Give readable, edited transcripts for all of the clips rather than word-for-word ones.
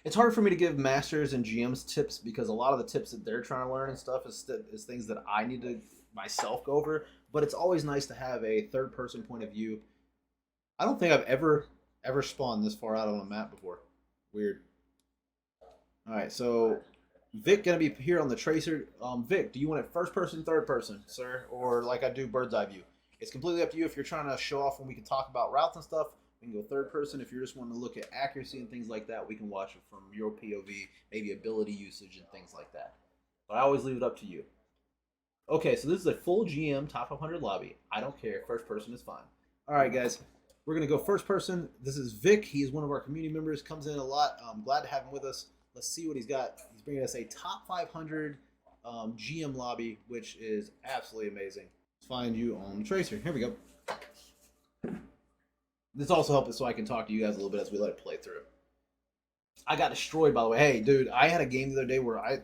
It's hard for me to give masters and GMs tips because a lot of the tips that they're trying to learn and stuff is things that I need to myself go over. But it's always nice to have a third person point of view. I don't think I've ever spawned this far out on a map before. Weird. All right, so Vic gonna be here on the tracer. Vic, do you want it first person, third person, sir, or like I do bird's eye view? It's completely up to you. If you're trying to show off when we can talk about routes and stuff, we can go third person. If you're just wanting to look at accuracy and things like that, we can watch it from your POV, maybe ability usage and things like that. But I always leave it up to you. Okay, so this is a full GM top 500 lobby. I don't care. First person is fine. All right, guys. We're going to go first person. This is Vic. He's one of our community members. Comes in a lot. I'm glad to have him with us. Let's see what he's got. He's bringing us a top 500 GM lobby, which is absolutely amazing. Let's find you on Tracer. Here we go. This also helps us so I can talk to you guys a little bit as we let it play through. I got destroyed, by the way. Hey, dude, I had a game the other day where I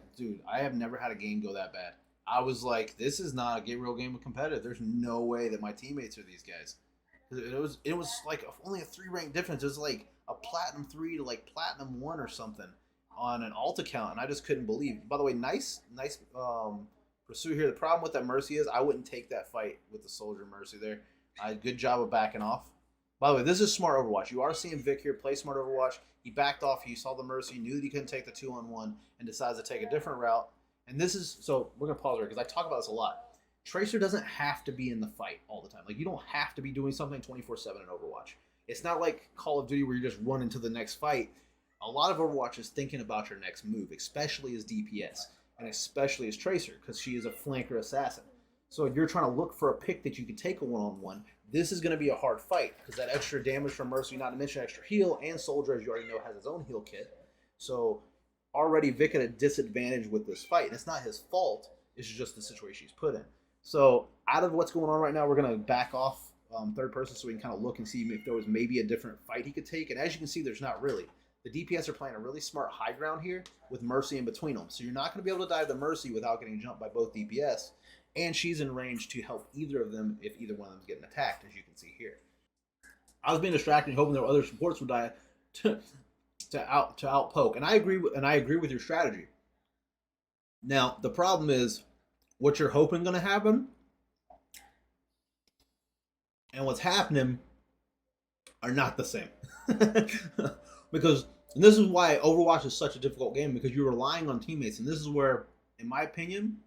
have never had a game go that bad. I was like, this is not a real game of competitive. There's no way that my teammates are these guys. It was like only a 3 rank difference. It was like a platinum 3 to like platinum 1 or something on an alt account, and I just couldn't believe. By the way, nice pursuit here. The problem with that Mercy is I wouldn't take that fight with the Soldier Mercy there. Good job of backing off. By the way, this is smart Overwatch. You are seeing Vic here play smart Overwatch. He backed off. He saw the Mercy, knew that he couldn't take the 2-on-1, and decides to take a different route. And this is, so we're going to pause here because I talk about this a lot. Tracer doesn't have to be in the fight all the time. Like, you don't have to be doing something 24/7 in Overwatch. It's not like Call of Duty where you just run into the next fight. A lot of Overwatch is thinking about your next move, especially as DPS, and especially as Tracer, because she is a flanker assassin. So if you're trying to look for a pick that you can take a one-on-one, this is going to be a hard fight, because that extra damage from Mercy, not to mention extra heal, and Soldier, as you already know, has his own heal kit. So already Vic at a disadvantage with this fight, and it's not his fault, it's just the situation he's put in. So out of what's going on right now, we're going to back off third person so we can kind of look and see if there was maybe a different fight he could take. And as you can see, there's not really. The DPS are playing a really smart high ground here with Mercy in between them. So you're not going to be able to dive the Mercy without getting jumped by both DPS. And she's in range to help either of them if either one of them is getting attacked, as you can see here. I was being distracted, hoping there were other supports would die to outpoke. And I agree with your strategy. Now, the problem is what you're hoping going to happen and what's happening are not the same. Because, and this is why Overwatch is such a difficult game, because you're relying on teammates. And this is where, in my opinion,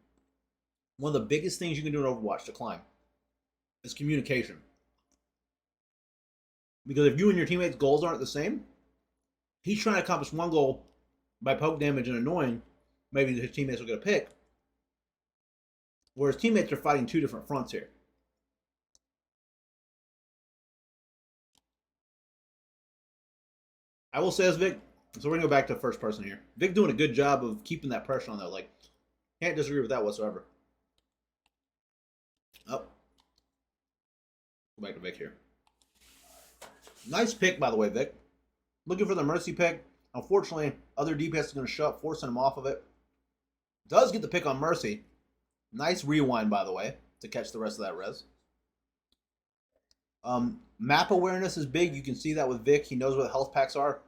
one of the biggest things you can do in Overwatch to climb is communication. Because if you and your teammates' goals aren't the same, he's trying to accomplish one goal by poke damage and annoying, maybe his teammates will get a pick. Whereas teammates are fighting two different fronts here. I will say this, Vic. So we're going to go back to first person here. Vic doing a good job of keeping that pressure on, though. Like, can't disagree with that whatsoever. Oh. Go back to Vic here. Nice pick, by the way, Vic. Looking for the Mercy pick. Unfortunately, other DPS is going to show up, forcing him off of it. Does get the pick on Mercy. Nice rewind, by the way, to catch the rest of that res. Map awareness is big. You can see that with Vic. He knows where the health packs are.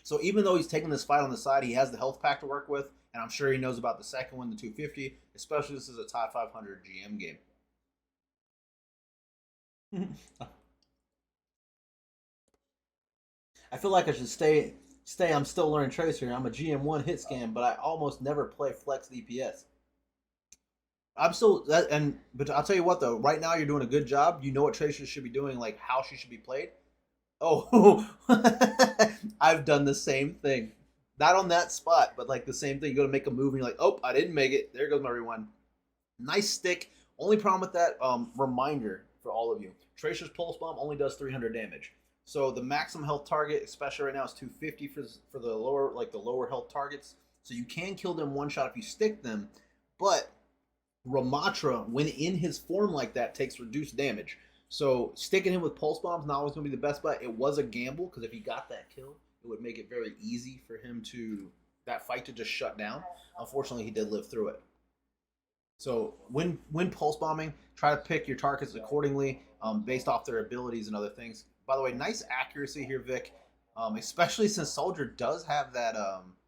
So even though he's taking this fight on the side, he has the health pack to work with. And I'm sure he knows about the second one, the 250. Especially this is a top 500 GM game. I feel like I should stay. I'm still learning Tracer. I'm a GM1 hit scan, but I almost never play flex DPS. I'm still but I'll tell you what though. Right now you're doing a good job. You know what Tracer should be doing, like how she should be played. Oh, I've done the same thing. Not on that spot, but like the same thing. You go to make a move and you're like, oh, I didn't make it. There goes my rewind. Nice stick. Only problem with that, reminder for all of you. Tracer's Pulse Bomb only does 300 damage. So the maximum health target, especially right now, is 250 for the lower health targets. So you can kill them one shot if you stick them, but Ramatra, when in his form like that, takes reduced damage. So sticking him with Pulse Bombs not always going to be the best bet. It was a gamble, because if he got that kill, it would make it very easy for him that fight to just shut down. Unfortunately, he did live through it. So when Pulse Bombing, try to pick your targets accordingly based off their abilities and other things. By the way, nice accuracy here, Vic. Especially since Soldier does have that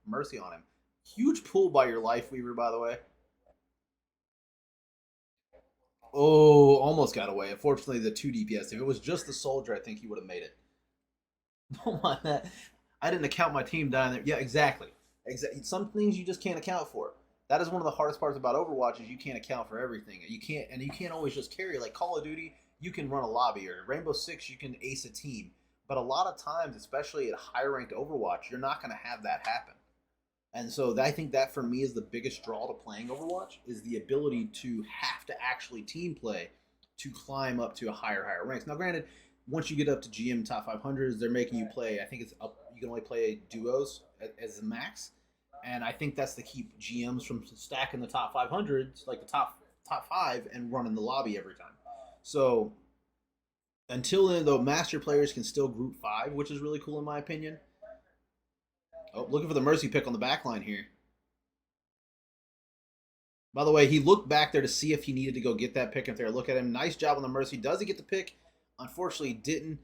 Mercy on him. Huge pull by your Life Weaver, by the way. Oh, almost got away. Unfortunately, the 2 DPS. If it was just the Soldier, I think he would have made it. Don't mind that. I didn't account my team down there. Yeah, exactly. Exactly. Some things you just can't account for. That is one of the hardest parts about Overwatch is you can't account for everything. You can't always just carry. Like Call of Duty, you can run a lobby, or Rainbow Six, you can ace a team. But a lot of times, especially at high ranked Overwatch, you're not going to have that happen. And so I think that for me is the biggest draw to playing Overwatch is the ability to have to actually team play to climb up to a higher ranks. Now, granted, once you get up to GM top 500s, they're making you play. I think it's up. You can only play duos as the max, and I think that's to keep GMs from stacking the top 500s, like the top five, and running the lobby every time. So until then, though, master players can still group five, which is really cool in my opinion. Oh, looking for the Mercy pick on the back line here. By the way, he looked back there to see if he needed to go get that pick. If they look at him, nice job on the Mercy. Does he get the pick? Unfortunately, didn't.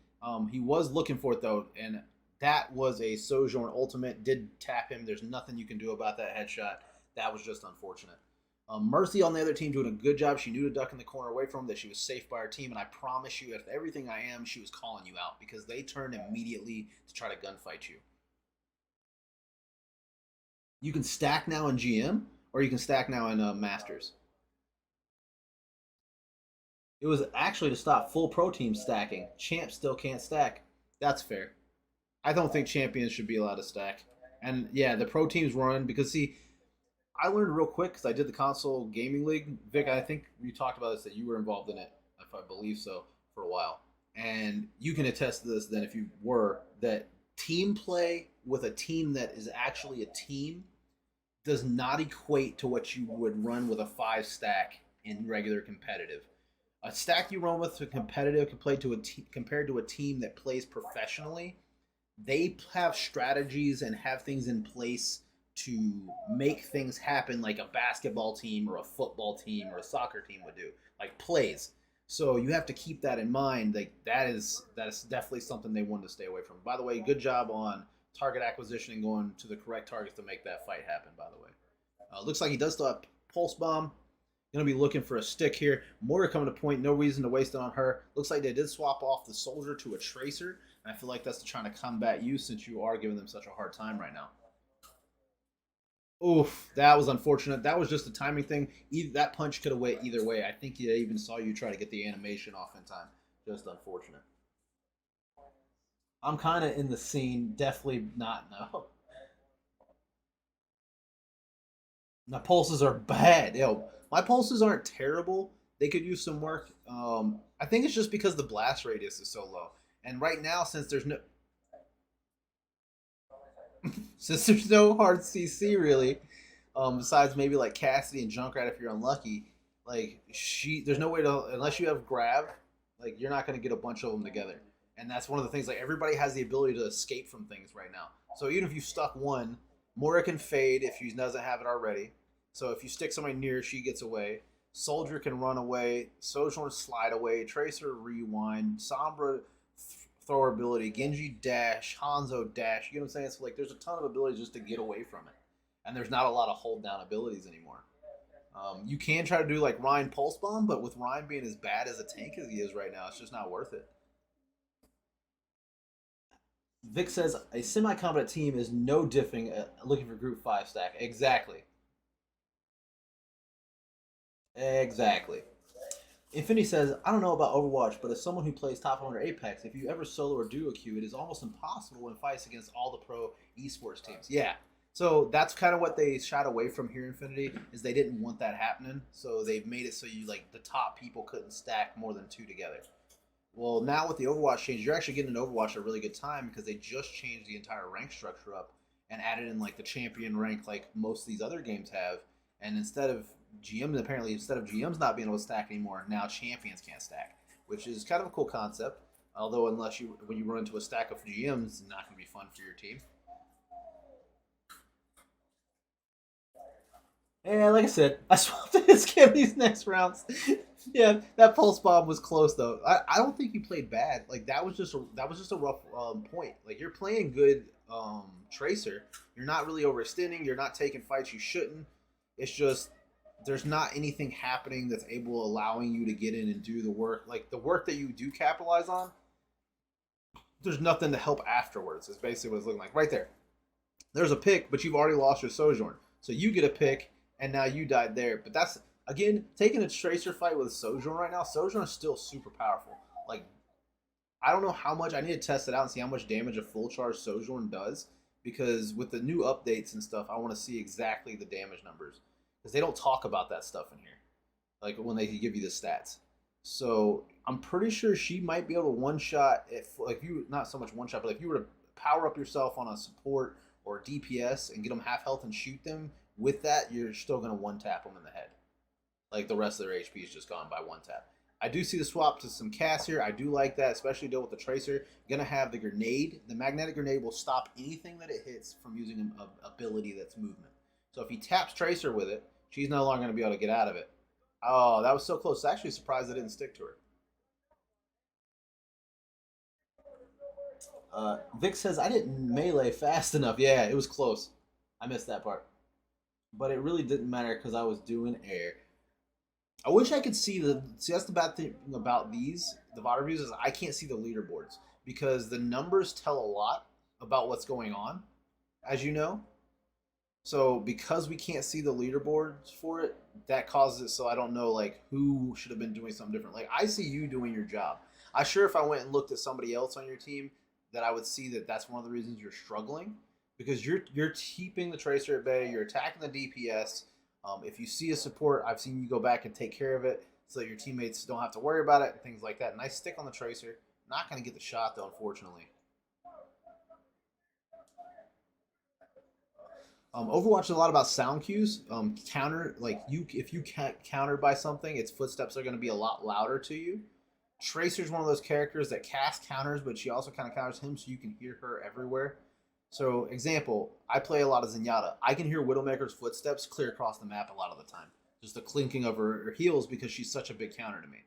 He was looking for it though, and that was a Sojourn ultimate. Did tap him. There's nothing you can do about that headshot. That was just unfortunate. Mercy on the other team doing a good job. She knew to duck in the corner away from him, that she was safe by her team, and I promise you, if everything I am, she was calling you out because they turned immediately to try to gunfight you. You can stack now in GM, or you can stack now in Masters. It was actually to stop full pro team stacking. Champs still can't stack. That's fair. I don't think champions should be allowed to stack. And yeah, the pro teams run because see, I learned real quick because I did the console gaming league. Vic, I think you talked about this that you were involved in it, if I believe so, for a while. And you can attest to this then if you were that team play with a team that is actually a team does not equate to what you would run with a five stack in regular competitive. A stack you run with a competitive compared to a team that plays professionally, they have strategies and have things in place to make things happen like a basketball team or a football team or a soccer team would do, like plays. So you have to keep that in mind. Like that is definitely something they want to stay away from. By the way, good job on target acquisition and going to the correct targets to make that fight happen. By the way, looks like he does still have pulse bomb. Going to be looking for a stick here. Moira coming to point. No reason to waste it on her. Looks like they did swap off the soldier to a tracer. And I feel like that's trying to combat you since you are giving them such a hard time right now. Oof, that was unfortunate. That was just a timing thing. That punch could have went either way. I think he even saw you try to get the animation off in time. Just unfortunate. I'm kind of in the scene. Definitely not, no. My pulses are bad. Yo, my pulses aren't terrible. They could use some work. I think it's just because the blast radius is so low. And right now, since there's no hard CC really, besides maybe like Cassidy and Junkrat if you're unlucky, like there's no way to unless you have grab, like you're not gonna get a bunch of them together. And that's one of the things. Like everybody has the ability to escape from things right now. So even if you stuck one, Moira can fade if she doesn't have it already. So if you stick somebody near, she gets away. Soldier can run away. Sojourn slide away. Tracer rewind. Sombra thrower ability. Genji dash. Hanzo dash. You know what I'm saying? So like there's a ton of abilities just to get away from it. And there's not a lot of hold down abilities anymore. You can try to do like Ryan Pulse Bomb, but with Ryan being as bad as a tank as he is right now, it's just not worth it. Vic says a semi-competent team is no diffing looking for group 5 stack. Exactly. Exactly. Infinity says, I don't know about Overwatch, but as someone who plays top 100 Apex, if you ever solo or duo queue, it is almost impossible when fights against all the pro esports teams. Yeah. So that's kind of what they shied away from here, Infinity, is they didn't want that happening. So they've made it so you like the top people couldn't stack more than 2 together. Well, now with the Overwatch change, you're actually getting an Overwatch at a really good time because they just changed the entire rank structure up and added in like the champion rank like most of these other games have. And instead of GMs not being able to stack anymore, now champions can't stack, which is kind of a cool concept. Although when you run into a stack of GMs, it's not going to be fun for your team. And like I said, I swapped to skip these next rounds. Yeah, that pulse bomb was close though. I don't think you played bad. Like that was just a rough point. Like you're playing good tracer. You're not really overextending. You're not taking fights you shouldn't. It's just there's not anything happening that's able allowing you to get in and do the work. Like the work that you do capitalize on, there's nothing to help afterwards. It's basically what it's looking like right there. There's a pick, but you've already lost your Sojourn. So you get a pick, and now you died there. But that's, again, taking a Tracer fight with Sojourn right now, Sojourn is still super powerful. Like, I don't know how much, I need to test it out and see how much damage a full charge Sojourn does. Because with the new updates and stuff, I want to see exactly the damage numbers. Because they don't talk about that stuff in here. Like, when they give you the stats. So, I'm pretty sure she might be able to one-shot, if like you, not so much one-shot, but if you were to power up yourself on a support or DPS and get them half health and shoot them, with that, you're still going to one-tap them in the head. Like the rest of their HP is just gone by one tap. I do see the swap to some cast here. I do like that, especially deal with the Tracer. You're going to have the grenade. The magnetic grenade will stop anything that it hits from using an ability that's movement. So if he taps Tracer with it, she's no longer going to be able to get out of it. Oh, that was so close. I'm actually surprised I didn't stick to her. Vic says, I didn't melee fast enough. Yeah, it was close. I missed that part. But it really didn't matter because I was doing air. I wish I could see the. See, that's the bad thing about these, the VOD reviews, is I can't see the leaderboards. Because the numbers tell a lot about what's going on, as you know. So because we can't see the leaderboards for it, that causes it so I don't know like who should have been doing something different. Like I see you doing your job. I sure if I went and looked at somebody else on your team, that I would see that that's one of the reasons you're struggling because you're keeping the Tracer at bay. You're attacking the DPS. If you see a support, I've seen you go back and take care of it so that your teammates don't have to worry about it and things like that. Nice stick on the Tracer. Not going to get the shot though, unfortunately. Overwatch is a lot about sound cues. Counter, like you, if you get countered by something, its footsteps are going to be a lot louder to you. Tracer's one of those characters that casts counters, but she also kind of counters him, so you can hear her everywhere. So, example, I play a lot of Zenyatta. I can hear Widowmaker's footsteps clear across the map a lot of the time. Just the clinking of her heels because she's such a big counter to me.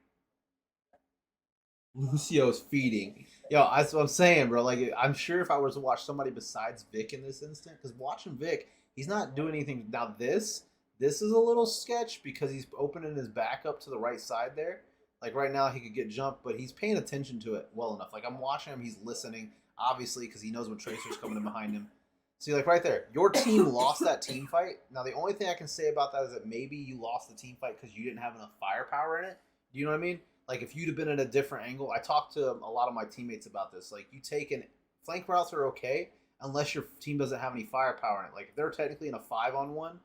Lucio's feeding. Yo, that's what I'm saying, bro. Like, I'm sure if I was to watch somebody besides Vic in this instant, because watching Vic, he's not doing anything. Now, this is a little sketch because he's opening his back up to the right side there. Like, right now, he could get jumped, but he's paying attention to it well enough. Like, I'm watching him, he's listening, obviously, because he knows when Tracer's coming in behind him. See, like, right there, your team lost that team fight. Now, the only thing I can say about that is that maybe you lost the team fight because you didn't have enough firepower in it. Do you know what I mean? Like if you'd have been at a different angle, I talked to a lot of my teammates about this. Like you take an flank routes are okay unless your team doesn't have any firepower in it. Like if they're technically in a 5-on-1,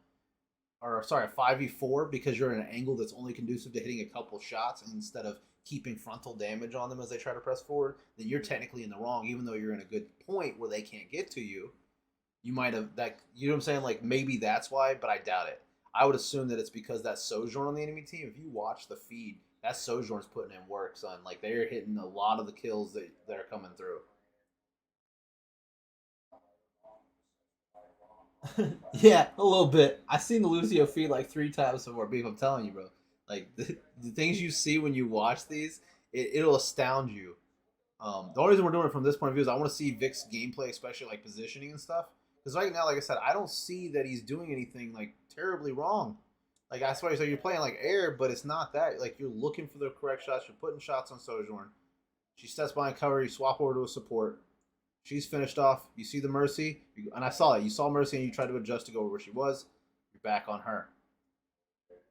or sorry, a 5v4 because you're in an angle that's only conducive to hitting a couple shots instead of keeping frontal damage on them as they try to press forward, then you're technically in the wrong, even though you're in a good point where they can't get to you. You might have that. You know what I'm saying? Like maybe that's why, but I doubt it. I would assume that it's because that Sojourn on the enemy team. If you watch the feed, that Sojourn's putting in work, son. Like they're hitting a lot of the kills that are coming through. Yeah, a little bit. I've seen the Lucio feed like 3 times before. Beef, I'm telling you, bro. Like the things you see when you watch these, it'll astound you. The only reason we're doing it from this point of view is I want to see Vic's gameplay, especially like positioning and stuff. Because right now, like I said, I don't see that he's doing anything like terribly wrong. Like that's why so you're playing like air, but it's not that. Like you're looking for the correct shots. You're putting shots on Sojourn. She steps behind cover. You swap over to a support. She's finished off. You see the Mercy, and I saw it. You saw Mercy, and you tried to adjust to go where she was. You're back on her.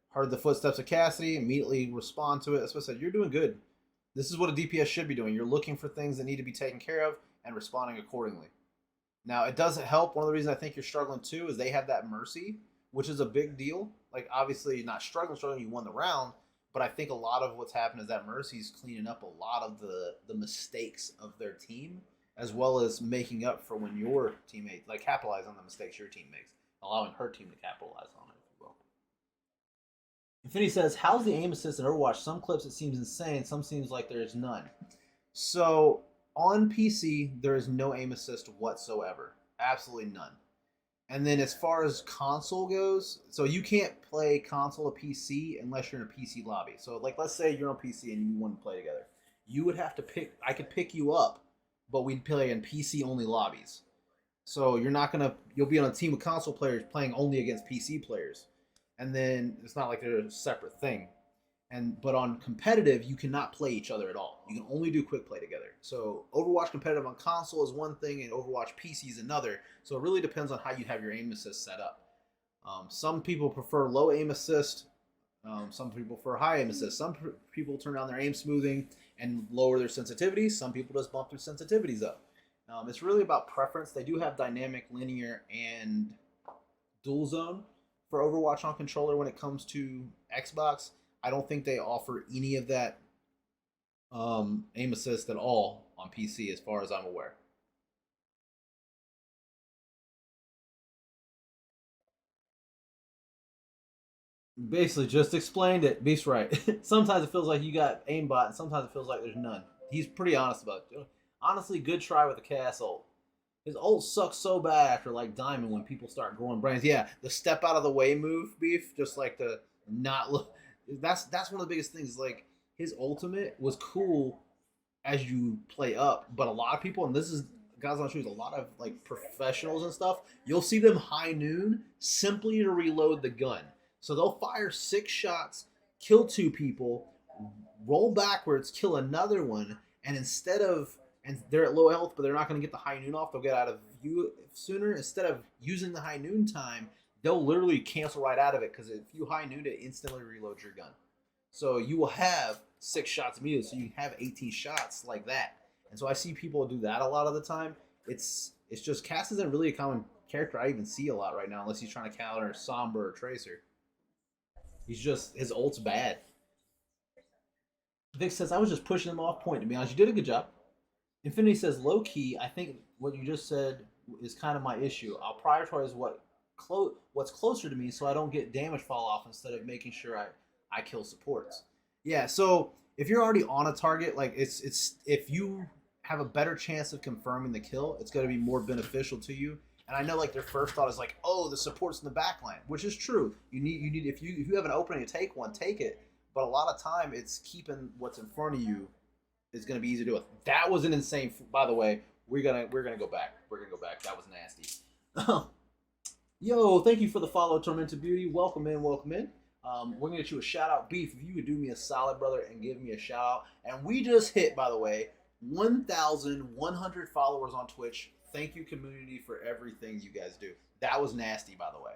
Heard the footsteps of Cassidy. Immediately respond to it. That's what I said. You're doing good. This is what a DPS should be doing. You're looking for things that need to be taken care of and responding accordingly. Now, it doesn't help. One of the reasons I think you're struggling too is they have that Mercy, which is a big deal. Like, obviously, you're not struggling, you won the round. But I think a lot of what's happened is that Mercy's cleaning up a lot of the mistakes of their team, as well as making up for when your teammate, like, capitalize on the mistakes your team makes, allowing her team to capitalize on it, if you will. Infinity says, how's the aim assist in Overwatch? Some clips it seems insane, some seems like there's none. So, on PC, there is no aim assist whatsoever. Absolutely none. And then as far as console goes, so you can't play console or PC unless you're in a PC lobby. So like let's say you're on PC and you want to play together. You would have to pick I could pick you up, but we'd play in PC only lobbies. So you're not gonna you'll be on a team of console players playing only against PC players. And then it's not like they're a separate thing. But on competitive, you cannot play each other at all. You can only do quick play together. So Overwatch competitive on console is one thing, and Overwatch PC is another. So it really depends on how you have your aim assist set up. Some people prefer low aim assist. Some people prefer high aim assist. Some people turn down their aim smoothing and lower their sensitivity. Some people just bump their sensitivities up. It's really about preference. They do have dynamic, linear, and dual zone for Overwatch on controller when it comes to Xbox. I don't think they offer any of that aim assist at all on PC, as far as I'm aware. Basically, just explained it. Beast right. Sometimes it feels like you got aimbot, and sometimes it feels like there's none. He's pretty honest about it. Honestly, good try with the Cass ult. His ult sucks so bad after like Diamond when people start growing brains. Yeah, the step out of the way move, Beef, just like the not look. That's one of the biggest things. Like his ultimate was cool as you play up, but a lot of people, and this is guys on shoes, a lot of like professionals and stuff, you'll see them high noon simply to reload the gun. So they'll fire 6 shots, kill 2 people, roll backwards, kill another one, and instead of and they're at low health, but they're not going to get the high noon off. They'll get out of view sooner. Instead of using the high noon time, they'll literally cancel right out of it because if you high noon it, instantly reloads your gun. So you will have 6 shots immediately. So you have 18 shots like that. And so I see people do that a lot of the time. It's just Cass isn't really a common character I even see a lot right now, unless he's trying to counter Sombra or Tracer. He's just his ult's bad. Vic says I was just pushing him off point. To be honest, you did a good job. Infinity says low key. I think what you just said is kind of my issue. I'll prioritize what's closer to me so I don't get damage fall off instead of making sure I kill supports. Yeah. So if you're already on a target, like it's if you have a better chance of confirming the kill, it's going to be more beneficial to you. And I know like their first thought is like, oh, the support's in the back line, which is true. You need if you have an opening to take one, take it. But a lot of time it's keeping what's in front of you is going to be easy to do it. That was an insane. By the way, we're gonna go back. We're gonna go back. That was nasty. Yo, thank you for the follow, Tormented Beauty. Welcome in, welcome in. We're gonna get you a shout out, Beef. If you would do me a solid, brother, and give me a shout out. And we just hit, by the way, 1,100 followers on Twitch. Thank you, community, for everything you guys do. That was nasty, by the way.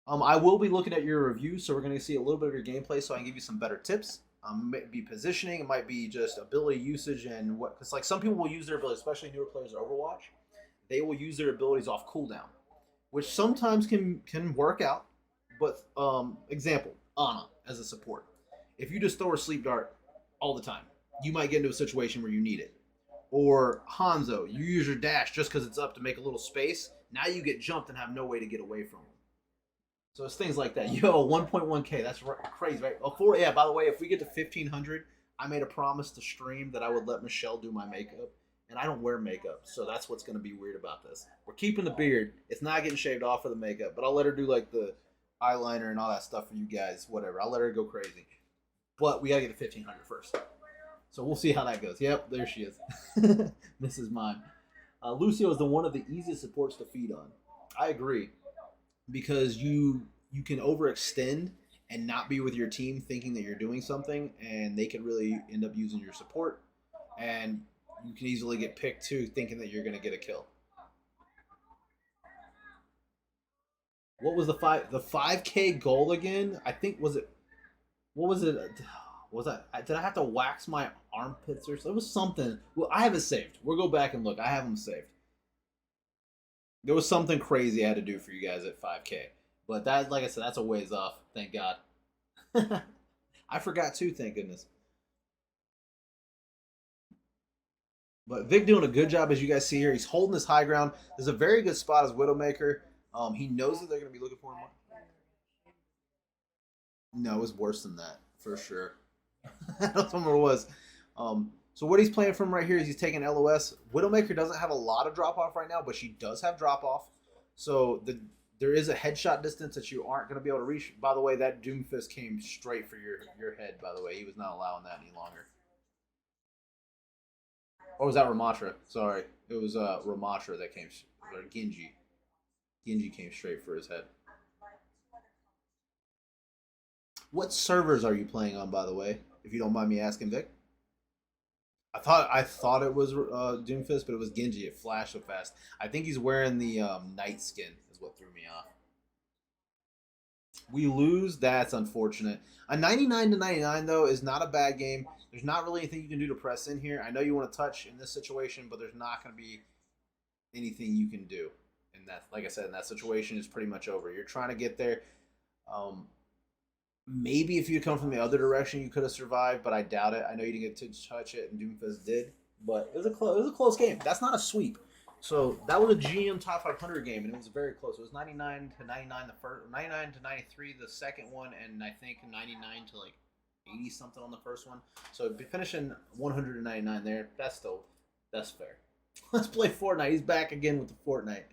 I will be looking at your reviews, so we're going to see a little bit of your gameplay so I can give you some better tips. It might be positioning, it might be just ability usage and what, because like some people will use their abilities, especially newer players of Overwatch, they will use their abilities off cooldown, which sometimes can work out. But example, Ana as a support. If you just throw her sleep dart all the time, you might get into a situation where you need it. Or Hanzo, you use your dash just because it's up to make a little space. Now you get jumped and have no way to get away from him. So it's things like that. Yo, 1.1K, that's crazy, right? Oh, yeah, by the way, if we get to 1,500, I made a promise to stream that I would let Michelle do my makeup. And I don't wear makeup, so that's what's going to be weird about this. We're keeping the beard. It's not getting shaved off for the makeup, but I'll let her do like the eyeliner and all that stuff for you guys, whatever. I'll let her go crazy. But we got to get to 1,500 first. So we'll see how that goes. Yep, there she is. Mrs. Mime. Lucio is one of the easiest supports to feed on. I agree. Because you can overextend and not be with your team thinking that you're doing something, and they can really end up using your support. And you can easily get picked too, thinking that you're going to get a kill. What was the 5K goal again? I think what was it? Was that, did I have to wax my armpits or something? It was something. Well, I have it saved. We'll go back and look. I have them saved. There was something crazy I had to do for you guys at 5K. But that, like I said, that's a ways off. Thank God. I forgot too, thank goodness. But Vic doing a good job, as you guys see here. He's holding his high ground. There's a very good spot as Widowmaker. He knows that they're going to be looking for him. No, it was worse than that, for sure. I don't remember what it was. So what he's playing from right here is he's taking LOS. Widowmaker doesn't have a lot of drop-off right now, but she does have drop-off. So there is a headshot distance that you aren't going to be able to reach. By the way, that Doomfist came straight for your head. By the way, he was not allowing that any longer. Or was that Ramatra? Sorry, it was Ramatra that came, or Genji. Genji came straight for his head. What servers are you playing on, by the way? If you don't mind me asking, Vic. I thought it was Doomfist, but it was Genji. It flashed so fast. I think he's wearing the Knight skin. Is what threw me off. We lose. That's unfortunate. A 99 to 99 though is not a bad game. There's not really anything you can do to press in here. I know you want to touch in this situation, but there's not going to be anything you can do. And that, like I said, in that situation, is pretty much over. You're trying to get there. Um, Maybe if you come from the other direction, you could have survived, but I doubt it. I know you didn't get to touch it, and Doomfist did, but it was a close game. That's not a sweep. So that was a GM top 500 game, and it was very close. It was 99 to 99 the first, 99 to 93 the second one, and I think 99 to like 80 something on the first one. So finishing 199 there, that's fair. Let's play Fortnite. He's back again with the Fortnite.